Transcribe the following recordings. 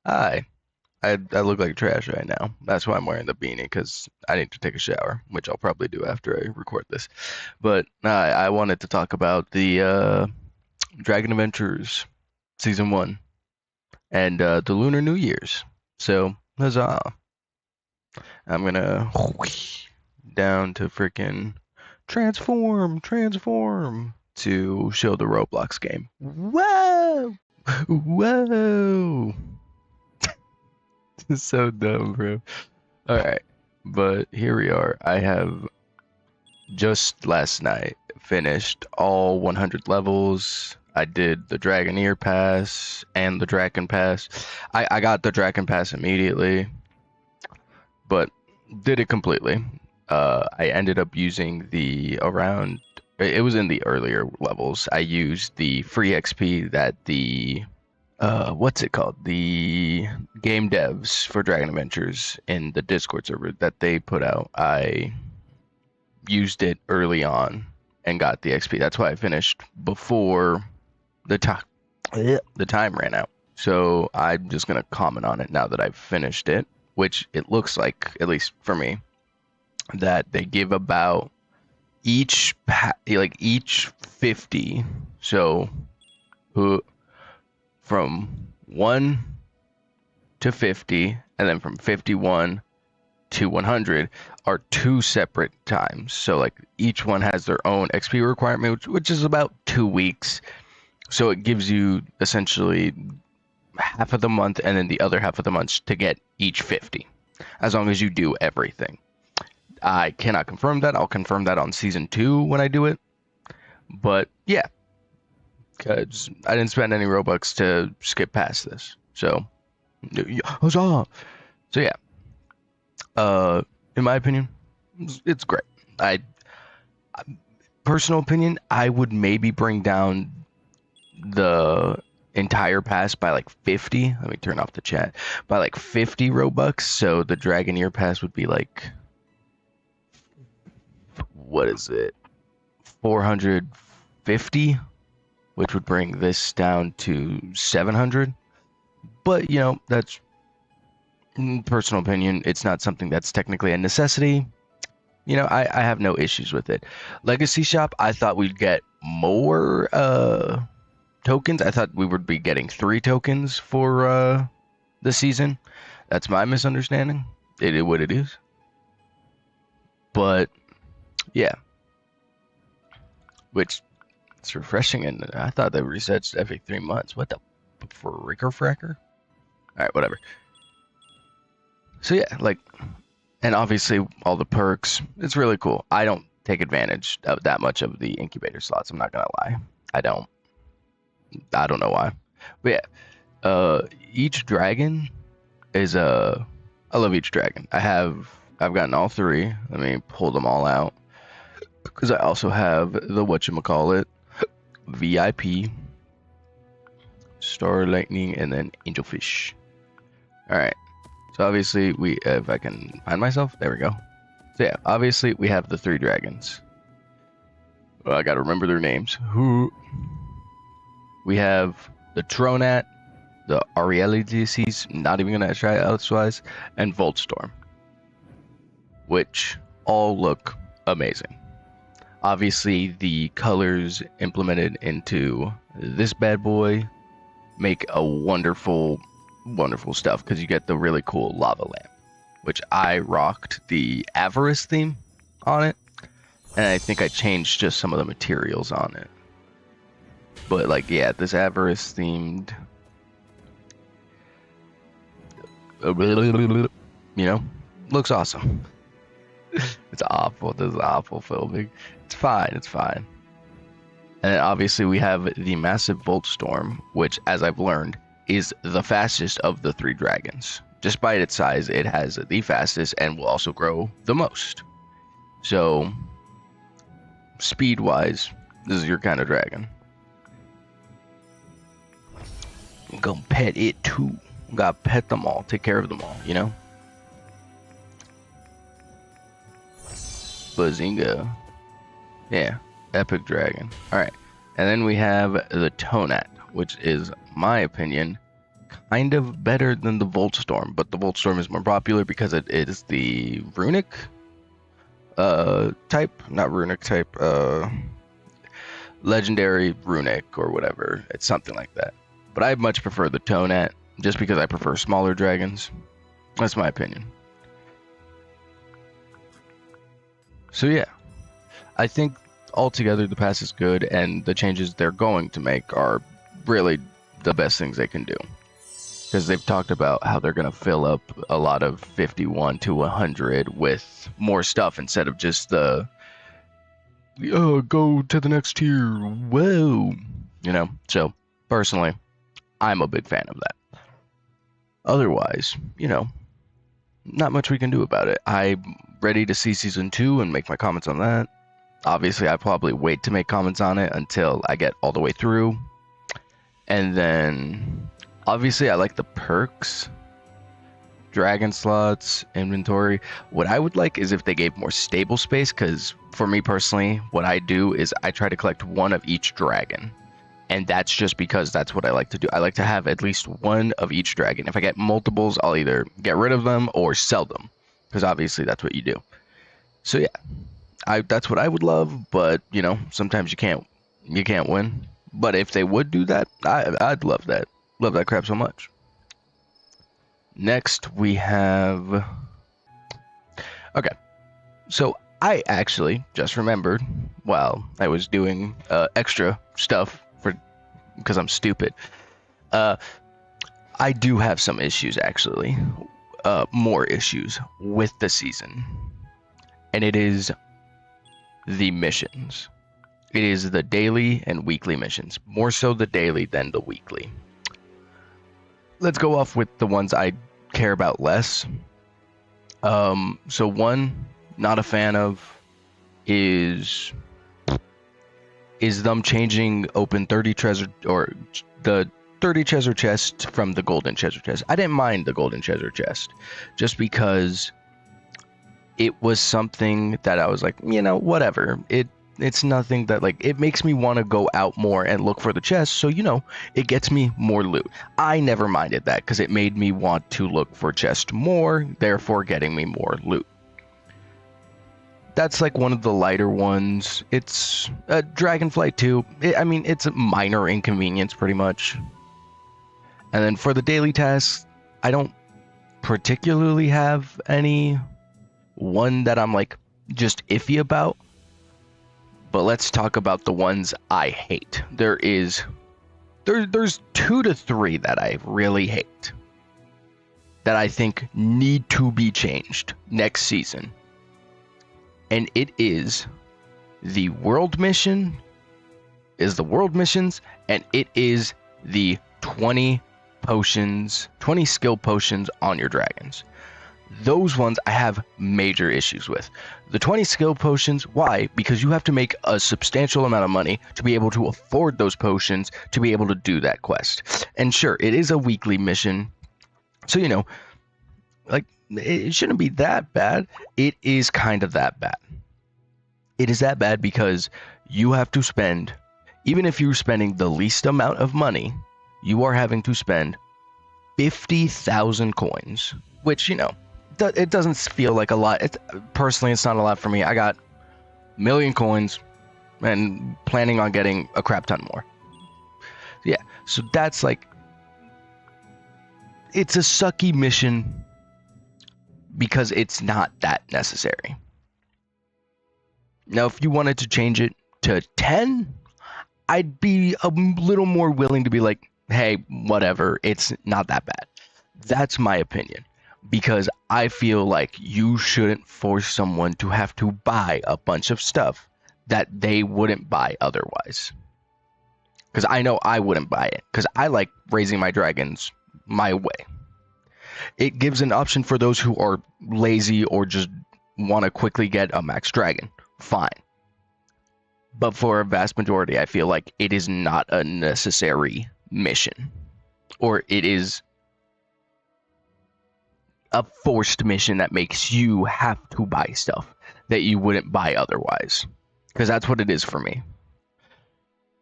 Hi. I look like trash right now. That's why I'm wearing the beanie because I need to take a shower, which I'll probably do after I record this. But I wanted to talk about the Dragon Adventures Season 1 and the Lunar New Year's. So, huzzah. I'm gonna down to freaking transform to show the Roblox game. Whoa! Whoa! So dumb, bro. All right, but here we are. I have just last night finished all 100 levels. I did the Dragoneer Pass and the Draken Pass. I got the Draken Pass immediately, but did it completely. I ended up using the around. It was in the earlier levels. I used the free XP that the what's it called? The game devs for Dragon Adventures in the Discord server that they put out. I used it early on and got the XP. That's why I finished before the time the time ran out. So I'm just gonna comment on it now that I've finished it, which it looks like, at least for me, that they give about each 50. So who from 1 to 50, and then from 51 to 100 are two separate times. So like each one has their own XP requirement, which is about 2 weeks. So it gives you essentially half of the month and then the other half of the month to get each 50, as long as you do everything. I cannot confirm that. I'll confirm that on season 2 when I do it. But yeah, because I didn't spend any Robux to skip past this. So, huzzah! So yeah, in my opinion, it's great. I personal opinion, I would maybe bring down the entire pass by like 50. Let me turn off the chat. By like 50 Robux. So the Dragoneer pass would be like, what is it? 450, which would bring this down to 700. But, that's personal opinion. It's not something that's technically a necessity. I have no issues with it. Legacy Shop, I thought we'd get more tokens. I thought we would be getting 3 tokens for the season. That's my misunderstanding. It is what it is. But yeah, which it's refreshing, and I thought they resets every 3 months. What the fricker fracker? All right, whatever. So yeah, like, and obviously all the perks. It's really cool. I don't take advantage of that much of the incubator slots. I'm not gonna lie. I don't. I don't know why. But yeah, each dragon is a. I love each dragon. I've gotten all 3. Let me pull them all out because I also have the whatchamacallit VIP, Star Lightning, and then Angelfish. All right. So obviously if I can find myself, there we go. So yeah, obviously we have the 3 dragons. Well, I gotta remember their names. Who? We have the Tronat, the Arielides, not even gonna try elsewise, and Voltstorm, which all look amazing. Obviously, the colors implemented into this bad boy make a wonderful stuff because you get the really cool lava lamp, which I rocked the Avarice theme on it, and I think I changed just some of the materials on it. But like, yeah, this Avarice themed, looks awesome. It's awful. This is awful filming. It's fine. It's fine. And then obviously we have the massive Voltstorm, which, as I've learned, is the fastest of the 3 dragons. Despite its size, it has the fastest and will also grow the most. So, speed-wise, this is your kind of dragon. I'm gonna pet it too. Gotta pet them all, take care of them all, Bazinga. Yeah, epic dragon. All right, and then we have the Tonat, which is my opinion kind of better than the Voltstorm, but the Voltstorm is more popular because it is the runic type, not runic type, legendary runic or whatever. It's something like that. But I much prefer the Tonat just because I prefer smaller dragons. That's my opinion. So yeah, I think altogether the pass is good, and the changes they're going to make are really the best things they can do. Because they've talked about how they're going to fill up a lot of 51 to 100 with more stuff instead of just the, go to the next tier, whoa. You know, so personally, I'm a big fan of that. Otherwise, you know, not much we can do about it. I'm ready to see Season 2 and make my comments on that. Obviously, I probably wait to make comments on it until I get all the way through. And then, obviously, I like the perks, dragon slots, inventory. What I would like is if they gave more stable space, because for me personally, what I do is I try to collect one of each dragon. And that's just because that's what I like to do. I like to have at least one of each dragon. If I get multiples, I'll either get rid of them or sell them, because obviously that's what you do. So yeah, that's what I would love, but you know, sometimes you can't win. But if they would do that, I'd love that. Love that crap so much. Next we have, okay, so I actually just remembered while I was doing extra stuff because I'm stupid. I do have some issues actually, more issues with the season, and it is the missions. It is the daily and weekly missions, more so the daily than the weekly. Let's go off with the ones I care about less. So one, not a fan of, is them changing open 30 treasure, or the 30 treasure chest from the golden treasure chest. I didn't mind the golden treasure chest, just because it was something that I was like, you know, whatever. It's nothing that, like, it makes me want to go out more and look for the chest, so you know, it gets me more loot. I never minded that because it made me want to look for chest more, therefore getting me more loot. That's like one of the lighter ones. It's Dragonflight 2. I mean, it's a minor inconvenience pretty much. And then for the daily tasks, I don't particularly have any one that I'm like just iffy about. But let's talk about the ones I hate. There's 2 to 3 that I really hate, that I think need to be changed next season. And it is the world missions, and it is the 20 potions, 20 skill potions on your dragons. Those ones I have major issues with. The 20 skill potions, why? Because you have to make a substantial amount of money to be able to afford those potions to be able to do that quest. And sure, it is a weekly mission, so you know, like, it shouldn't be that bad. It is kind of that bad. It is that bad because you have to spend, even if you're spending the least amount of money, you are having to spend 50,000 coins, which, you know, it doesn't feel like a lot. Personally, it's not a lot for me. I got a million coins and planning on getting a crap ton more. Yeah, so that's like, it's a sucky mission because it's not that necessary. Now, if you wanted to change it to 10, I'd be a little more willing to be like, hey, whatever, it's not that bad. That's my opinion, because I feel like you shouldn't force someone to have to buy a bunch of stuff that they wouldn't buy otherwise. Because I know I wouldn't buy it, because I like raising my dragons my way. It gives an option for those who are lazy or just want to quickly get a max dragon. Fine. But for a vast majority, I feel like it is not a necessary mission. Or it is a forced mission that makes you have to buy stuff that you wouldn't buy otherwise. Because that's what it is for me.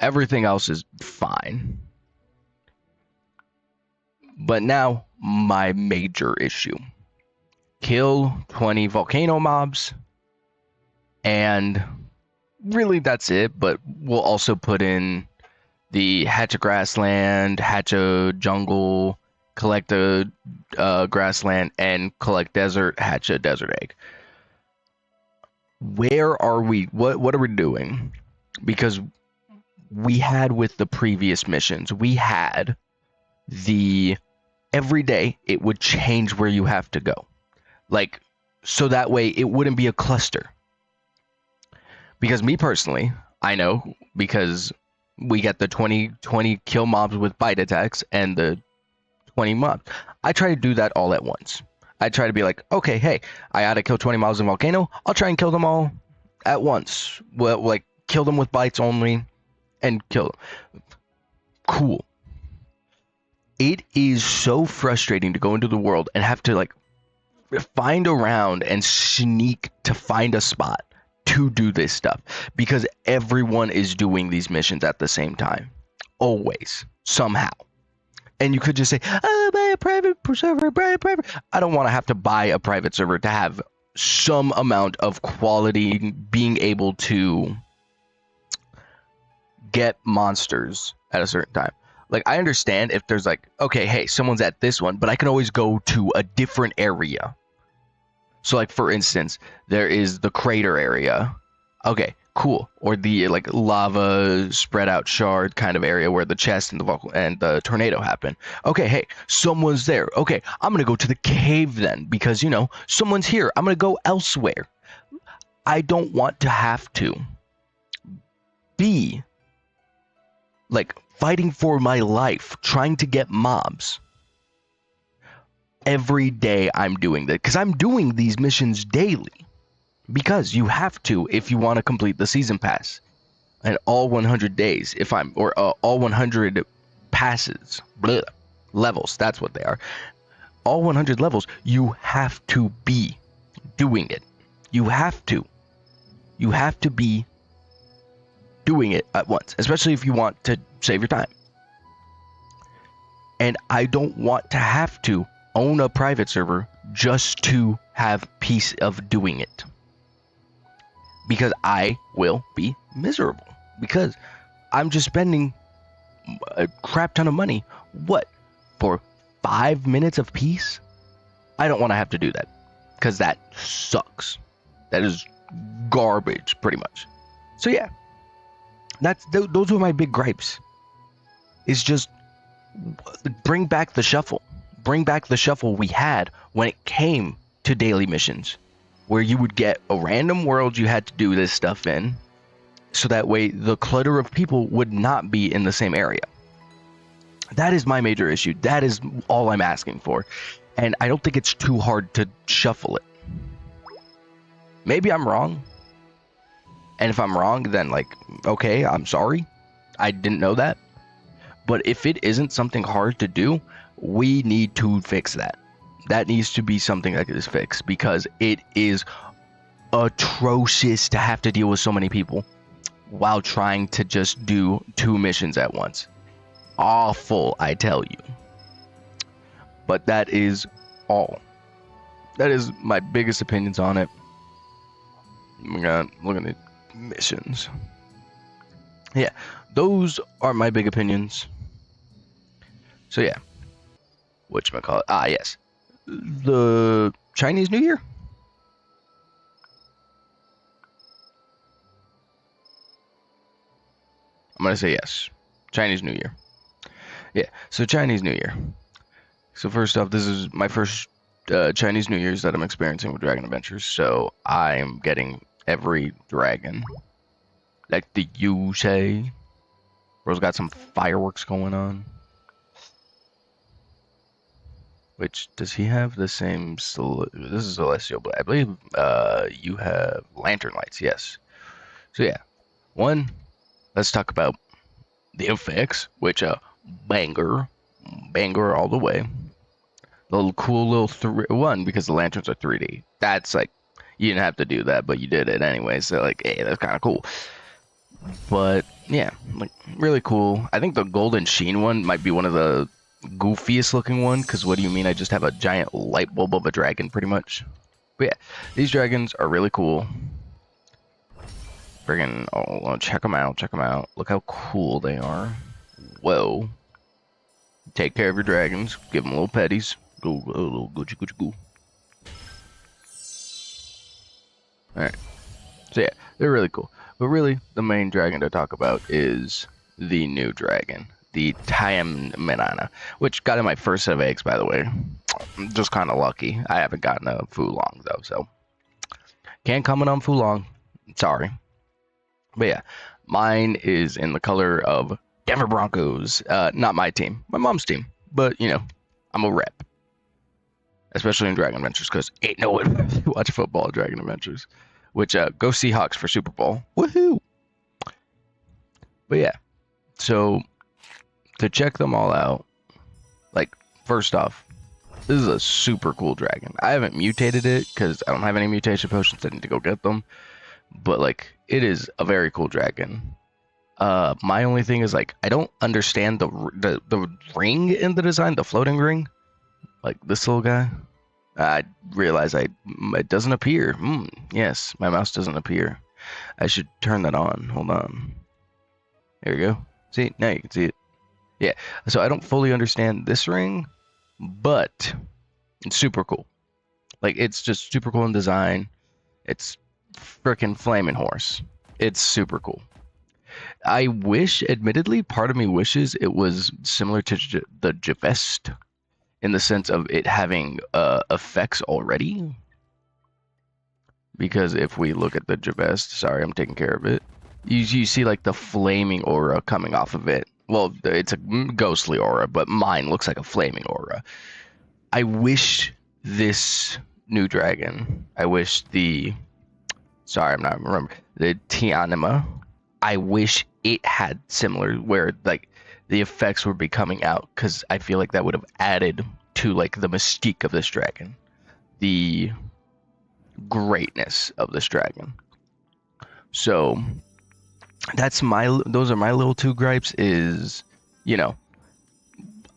Everything else is fine. But now, my major issue. Kill 20 volcano mobs, and really that's it, but we'll also put in the hatch a grassland, hatch a jungle, collect a grassland, and collect desert, hatch a desert egg. Where are we? What are we doing? Because we had with the previous missions, we had the every day it would change where you have to go. Like, so that way it wouldn't be a cluster. Because me personally, I know, because we get the 20 kill mobs with bite attacks and the 20 mobs. I try to do that all at once. I try to be like, okay, hey, I gotta kill 20 mobs in Volcano. I'll try and kill them all at once. Well, like, kill them with bites only and kill them. Cool. It is so frustrating to go into the world and have to, like, find around and sneak to find a spot to do this stuff, because everyone is doing these missions at the same time, always, somehow. And you could just say, oh, buy a private server, buy a private. I don't want to have to buy a private server to have some amount of quality, being able to get monsters at a certain time. Like, I understand if there's like, okay, hey, someone's at this one, but I can always go to a different area. So, like, for instance, there is the crater area. Okay, cool. Or the, like, lava spread out shard kind of area where the chest and the tornado happen. Okay, hey, someone's there. Okay, I'm gonna go to the cave then, because, you know, someone's here. I'm gonna go elsewhere. I don't want to have to be, like, fighting for my life, trying to get mobs. Every day I'm doing that, because I'm doing these missions daily, because you have to if you want to complete the season pass, and all 100 days, all 100 passes, levels, that's what they are, all 100 levels, you have to be doing it. You have to be doing it at once, especially if you want to save your time. And I don't want to have to own a private server just to have peace of doing it, because I will be miserable, because I'm just spending a crap ton of money for 5 minutes of peace. I don't want to have to do that, because that sucks. That is garbage, pretty much. So yeah, those were my big gripes. It's just, bring back the shuffle. Bring back the shuffle we had when it came to daily missions, where you would get a random world you had to do this stuff in, so that way the clutter of people would not be in the same area. That is my major issue. That is all I'm asking for. And I don't think it's too hard to shuffle it. Maybe I'm wrong. And if I'm wrong, then, like, okay, I'm sorry. I didn't know that. But if it isn't something hard to do, we need to fix that. That needs to be something that is fixed, because it is atrocious to have to deal with so many people while trying to just do 2 missions at once. Awful, I tell you. But that is all. That is my biggest opinions on it. We're gonna look at the missions. Yeah, those are my big opinions. So yeah, whatchamacallit? Ah, yes, the Chinese New Year. I'm gonna say yes, Chinese New Year. Yeah, so Chinese New Year. So first off, this is my first Chinese New Year's that I'm experiencing with Dragon Adventures, so I'm getting every dragon, like the you say. Bro's got some fireworks going on. Which, does he have the same? This is Celestial, but I believe you have lantern lights. Yes. So yeah, let's talk about the effects, which banger all the way. Little cool little one, because the lanterns are 3D. That's like, you didn't have to do that, but you did it anyway. So like, hey, that's kind of cool. But yeah, like, really cool. I think the golden sheen one might be one of the goofiest looking one, because what do you mean I just have a giant light bulb of a dragon, pretty much? But yeah, these dragons are really cool. Friggin', oh, check them out, check them out. Look how cool they are. Whoa. Take care of your dragons, give them little petties. Go, little goochie goochie goo. Alright, so yeah, they're really cool. But really, the main dragon to talk about is the new dragon, the Taiamanana, which got in my first set of eggs, by the way. I'm just kind of lucky. I haven't gotten a Fulong, though, so can't comment on Fulong. Sorry. But yeah, mine is in the color of Denver Broncos. Not my team, my mom's team. But, you know, I'm a rep. Especially in Dragon Adventures, because ain't no one watch football Dragon Adventures. Which, go Seahawks for Super Bowl. Woohoo! But yeah, so to check them all out, like, first off, this is a super cool dragon. I haven't mutated it because I don't have any mutation potions. I need to go get them. But, like, it is a very cool dragon. My only thing is, like, I don't understand the ring in the design, the floating ring. Like this little guy. I realize it doesn't appear. Yes, my mouse doesn't appear. I should turn that on. Hold on. There we go. See, now you can see it. Yeah, so I don't fully understand this ring, but it's super cool. Like, it's just super cool in design. It's freaking flaming horse. It's super cool. I wish, admittedly, part of me wishes it was similar to the Javest in the sense of it having effects already. Because if we look at the Javest, sorry, I'm taking care of it. You see like the flaming aura coming off of it. Well, it's a ghostly aura, but mine looks like a flaming aura. I wish this new dragon, sorry, I'm not remembering, the Tianima, I wish it had similar, where like the effects would be coming out, because I feel like that would have added to like the mystique of this dragon, the greatness of this dragon. So those are my little two gripes. Is, you know,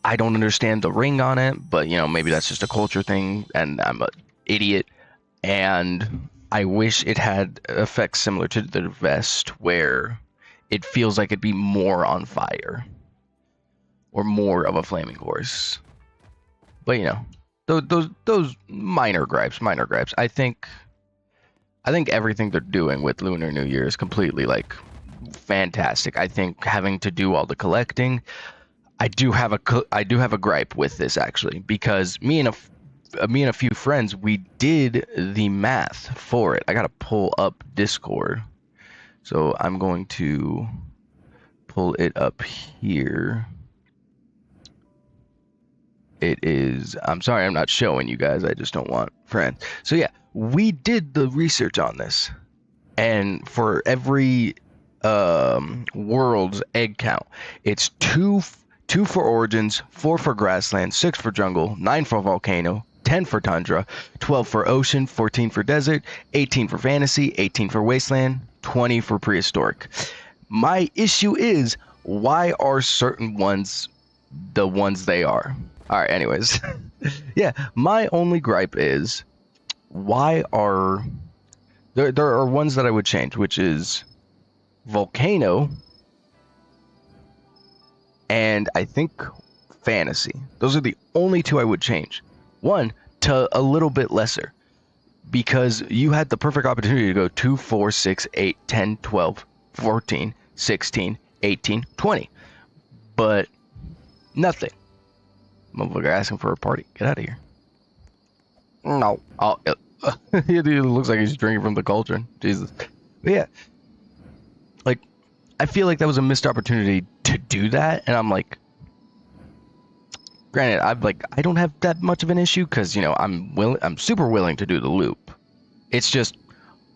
I don't understand the ring on it, but you know, maybe that's just a culture thing and I'm an idiot. And I wish it had effects similar to the vest, where it feels like it'd be more on fire or more of a flaming horse. But you know, those minor gripes. I think everything they're doing with Lunar New Year is completely like fantastic. I think having to do all the collecting, I do have a gripe with this, actually, because me and a few friends, we did the math for it. I gotta pull up Discord, so I'm going to pull it up here. It is, I'm sorry I'm not showing you guys, I just don't want friends. So yeah, we did the research on this, and for every world's egg count, it's two for Origins, 4 for Grassland, 6 for Jungle, 9 for Volcano, 10 for Tundra, 12 for Ocean, 14 for Desert, 18 for Fantasy, 18 for Wasteland, 20 for Prehistoric. My issue is, why are certain ones the ones they are? Alright, anyways. Yeah, my only gripe is, why are... There are ones that I would change, which is Volcano, and I think Fantasy. Those are the only two I would change. One, to a little bit lesser, because you had the perfect opportunity to go 2, 4, 6, 8, 10, 12, 14, 16, 18, 20. But nothing. Motherfucker asking for a party. Get out of here. No. Oh, he looks like he's drinking from the cauldron. Jesus. But yeah. Like, I feel like that was a missed opportunity to do that, and I'm like, granted, I don't have that much of an issue, because, you know, I'm super willing to do the loop. It's just,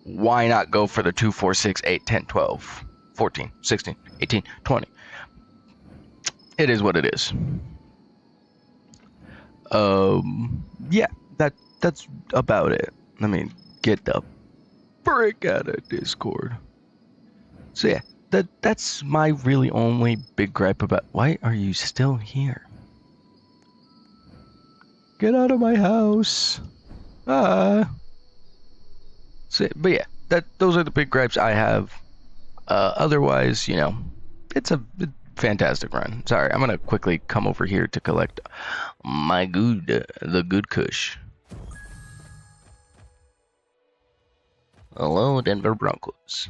why not go for the 2, 4, 6, 8, 10, 12, 14, 16, 18, 20? It is what it is. Yeah, that's about it. Let me get the frick out of Discord. So yeah, that's my really only big gripe about... Why are you still here? Get out of my house. But yeah, those are the big gripes I have. Otherwise, it's a fantastic run. Sorry, I'm gonna quickly come over here to collect the good Kush. Hello, Denver Broncos.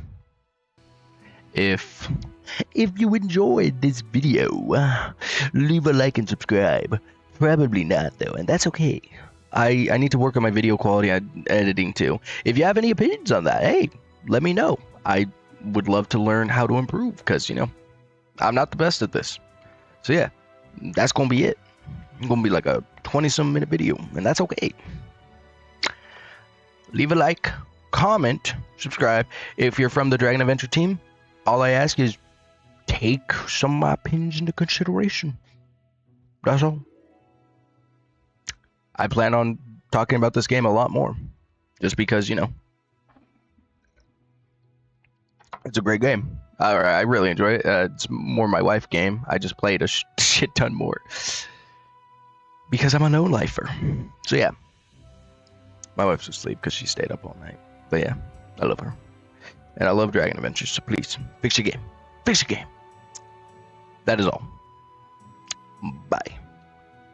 If you enjoyed this video, leave a like and subscribe. Probably not though, and that's okay. I need to work on my video quality and editing too. If you have any opinions on that, hey, let me know. I would love to learn how to improve because, I'm not the best at this. So yeah, that's going to be it. It's going to be like a 20-some minute video, and that's okay. Leave a like, comment, subscribe. If you're from the Dragon Adventure team, all I ask is take some of my opinions into consideration. That's all. I plan on talking about this game a lot more, just because, it's a great game. I really enjoy it. It's more my wife game. I just played a shit ton more because I'm a no-lifer. So yeah, my wife's asleep because she stayed up all night. But yeah, I love her. And I love Dragon Adventures, so please, fix your game. Fix your game. That is all. Bye.